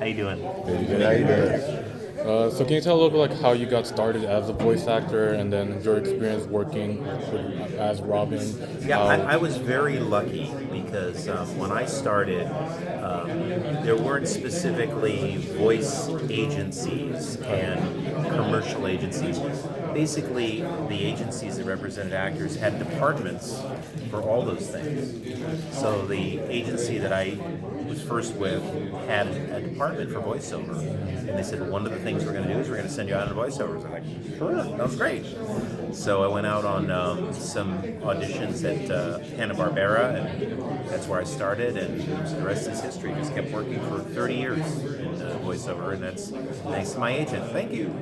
How you doing? Very good. How you doing? So can you tell a little bit like how you got started as a voice actor and then your experience working as Robin? Yeah, I was very lucky because when I started, there weren't specifically voice agencies and commercial agencies. Basically, the agencies that represented actors had departments for all those things. So the agency that I was first with had a department for voiceover. And they said, well, one of the things we're going to do is we're going to send you out on voiceovers. I'm like, sure, that was great. So I went out on some auditions at Hanna-Barbera, and that's where I started, and the rest is history. Just kept working for 30 years in voiceover, and that's thanks to my agent. Thank you.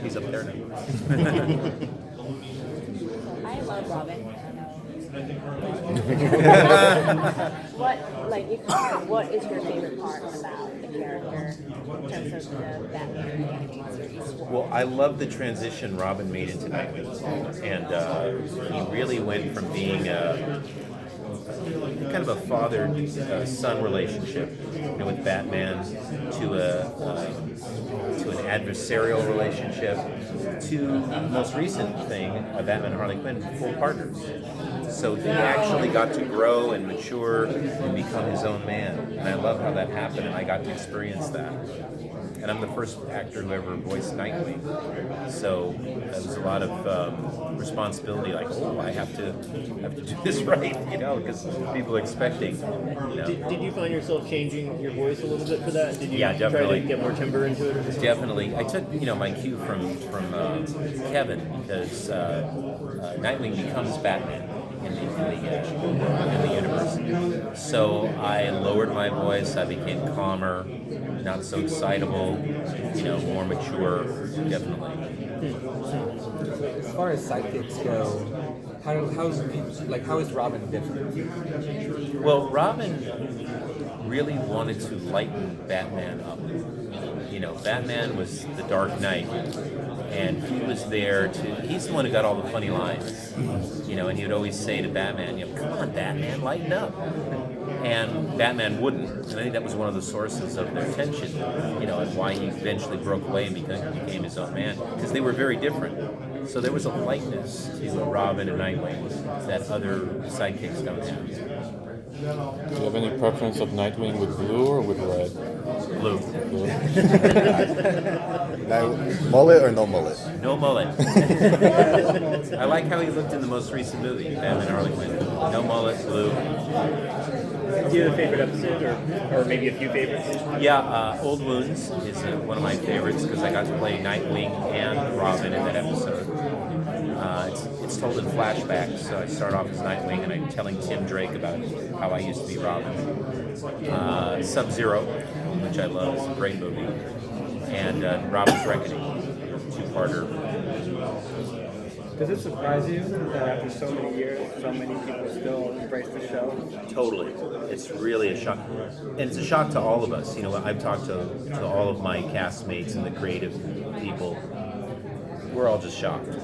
He's up there now. I love Robin. What is your favorite part about the character in terms of the Batman animated series? Well, I love the transition Robin made into Nightwing, and he really went from being kind of a father-son relationship, with Batman, to an adversarial relationship, to the most recent thing, Batman and Harley Quinn, full partners. So he actually got to grow and mature and become his own man, and I love how that happened, and I got to experience that. And I'm the first actor who ever voiced Nightwing, so that was a lot of responsibility. Like, oh, I have to do this right, because people are expecting. Did you find yourself changing your voice a little bit for that? Did you definitely try to get more timbre into it? Or something? Definitely, I took my cue from Kevin, because Nightwing becomes Batman in the universe. So I lowered my voice. I became calmer, not so excitable, more mature, definitely. As far as sidekicks go, how is Robin different? Well, Robin really wanted to lighten Batman up. Batman was the Dark Knight, and he was there he's the one who got all the funny lines, and he would always say to Batman, come on, Batman, lighten up. And Batman wouldn't, and I think that was one of the sources of their tension, and why he eventually broke away and became his own man, because they were very different. So there was a lightness to Robin and Nightwing that other sidekicks don't have. Do you have any preference of Nightwing with blue or with red? Blue. Now, mullet or no mullet? No mullet. I like how he looked in the most recent movie, Batman and Harley Quinn. No mullet, blue. Do you have a favorite episode, or maybe a few favorites? Yeah, Old Wounds is one of my favorites because I got to play Nightwing and Robin in that episode. It's told in flashbacks, so I start off as Nightwing and I'm telling Tim Drake about how I used to be Robin. Sub-Zero, which I love, is a great movie. And Robin's Reckoning, two-parter. Does it surprise you that after so many years, so many people still embrace the show? Totally. It's really a shock. And it's a shock to all of us. I've talked to all of my castmates and the creative people. We're all just shocked.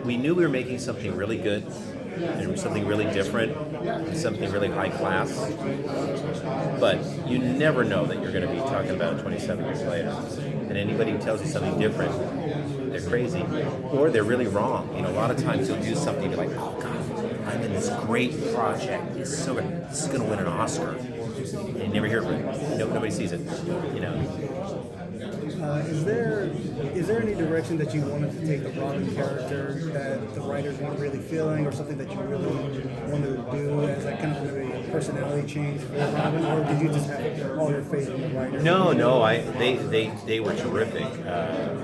We knew we were making something really good, and something really different, and something really high class. But you never know that you're going to be talking about it 27 years later. And anybody who tells you something different, they're crazy, or they're really wrong. A lot of times you'll do something and be like, oh God, I'm in this great project. It's so good. This is going to win an Oscar. And you never hear from it. Nobody sees it. Is there any direction that you wanted to take the Robin character that the writers weren't really feeling, or something that you really wanted to do as a kind of a personality change for Robin, or did you just have all your faith in the writers? No, they were terrific.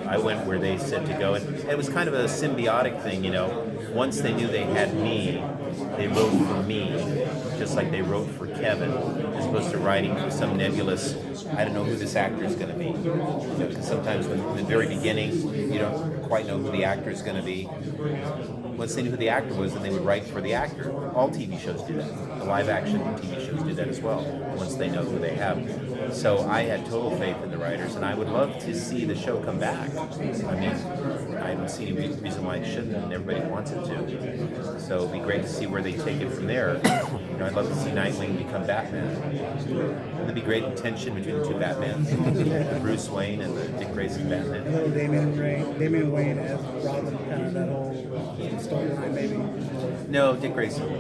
I went where they said to go, and it was kind of a symbiotic thing. Once they knew they had me, they wrote for me, just like they wrote for Kevin, as opposed to writing for some nebulous, I don't know who this actor is going to be. Because sometimes in the very beginning, you don't quite know who the actor is going to be. Once they knew who the actor was, then they would write for the actor. All TV shows do that. The live-action TV shows do that as well, once they know who they have. So I had total faith in the writers, and I would love to see the show come back. I mean, I don't see any reason why it shouldn't, and everybody wants it to. So it'd be great to see where they take it from there. I'd love to see Nightwing become Batman. There'd be great tension between the two Batmans, the Bruce Wayne and the Dick Grayson Batman. little Damian Wayne as Robin, kind of that whole storyline, maybe. No, Dick Grayson. You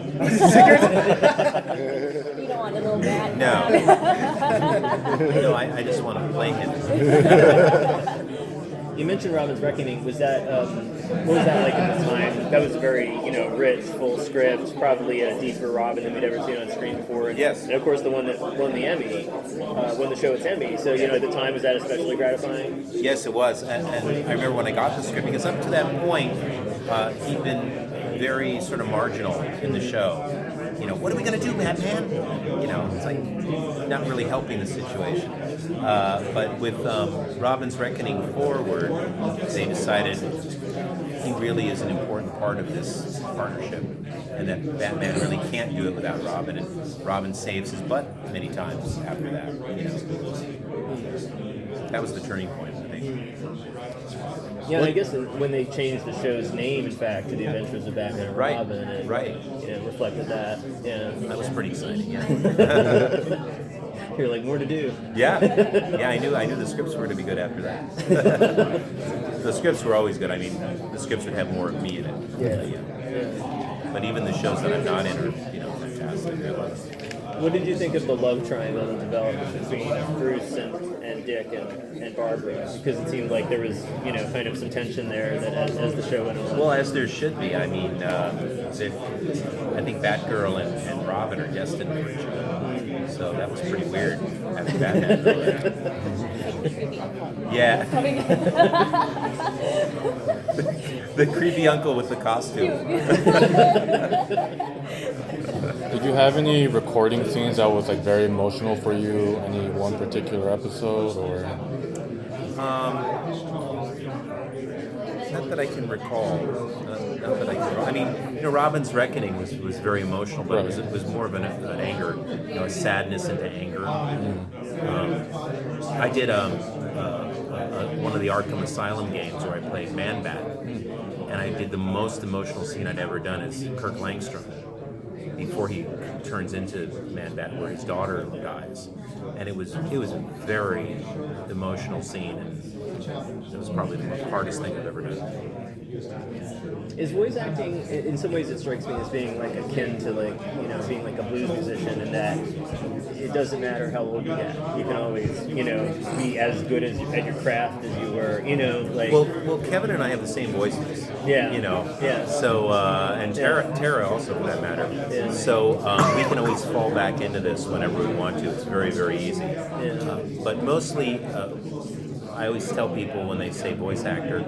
don't want a little bat. No. No, I just want to play him. You mentioned Robin's Reckoning. Was that what was that like at the time? That was a very rich, full script, probably a deeper Robin than we'd ever seen on screen before. Yes. And of course, the one that won the Emmy, won the show its Emmy. So at the time, was that especially gratifying? Yes, it was. And I remember when I got the script, because up to that point, he'd been very sort of marginal in the show. What are we going to do, Batman? It's like not really helping the situation. But with Robin's Reckoning forward, they decided he really is an important part of this partnership, and that Batman really can't do it without Robin, and Robin saves his butt many times after that. That was the turning point, I think. Yeah, and I guess when they changed the show's name, in fact, to The Adventures of Batman and Right, Robin, it right. Reflected that. Yeah. That was pretty exciting, yeah. You're like, more to do. Yeah, I knew the scripts were going to be good after that. The scripts were always good. I mean, the scripts would have more of me in it. Yeah. But even the shows that I'm not in are, fantastic. What did you think of the love triangle that developed between Bruce and Dick and Barbara? Because it seemed like there was, kind of some tension there that as the show went on. Well, as there should be. I mean, I think Batgirl and Robin are destined for each other. So that was pretty weird after Batman. Yeah. The creepy uncle with the costume. Did you have any recording scenes that was like very emotional for you? Any one particular episode or? Not that I can recall. Not that I can. I mean, Robin's Reckoning was very emotional, but it was more of an anger, a sadness into anger. I did one of the Arkham Asylum games where I played Man-Bat, and I did the most emotional scene I'd ever done as Kirk Langstrom before he turns into Man-Bat, where his daughter dies, and it was a very emotional scene, and it was probably the hardest thing I've ever done. Is voice acting, in some ways it strikes me as being like akin to being like a blues musician, in that it doesn't matter how old you get. You can always, be as good at your craft as you were, like... Well, Kevin and I have the same voices. Yeah. Yeah. So, and Tara also, for that matter. Yeah. So we can always fall back into this whenever we want to. It's very, very easy. Yeah. But mostly, I always tell people when they say voice actor,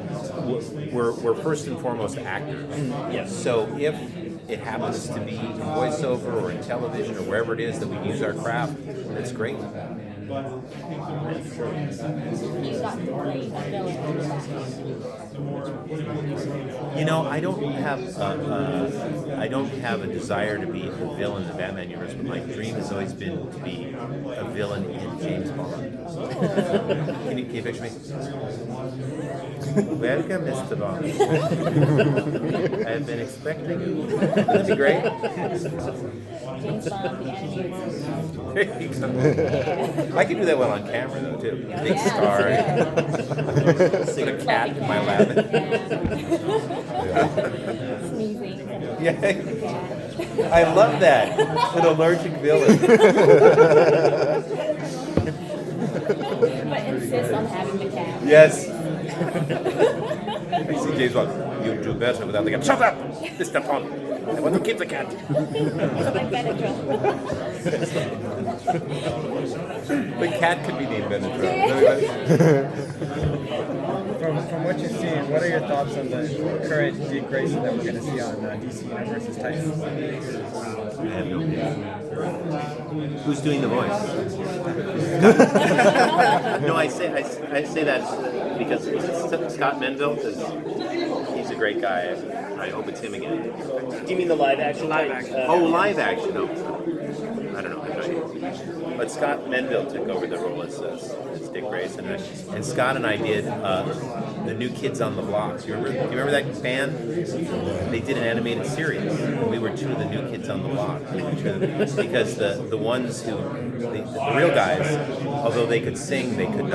we're first and foremost actors. Yes. So if it happens to be in voiceover or in television or wherever it is that we use our craft, that's great. You got to play a villain. I don't have a desire to be a villain in the Batman universe, but my dream has always been to be a villain in James Bond. Can you picture me? Welcome, Mr. Bond. I've been expecting you. That'd be great. James Bond, the animated series. There you go. I can do that well on camera, though, too. Big star. Put a cat in my lap. Sneezing. Yeah. I love that. An allergic villain. But insist on having the cat. Yes. I see James Bond. You do better without the cat. Shut up, Mr. Bond. I want to keep the cat. I'm Benadryl. The cat could be named Benadryl. From what you've seen, what are your thoughts on the current Dick Grayson that we're going to see on DC Universe's Titans? I have no idea. Who's doing the voice? No, I say that because Scott Menville, because a great guy. I hope it's him again. Do you mean the live action? Live action. Live action. No, I don't know. I have no idea. But Scott Menville took over the role as Dick Grayson, and Scott and I did the New Kids on the Block. Do you remember that band? They did an animated series, and we were two of the New Kids on the Block. Because the ones who the real guys, although they could sing, they could not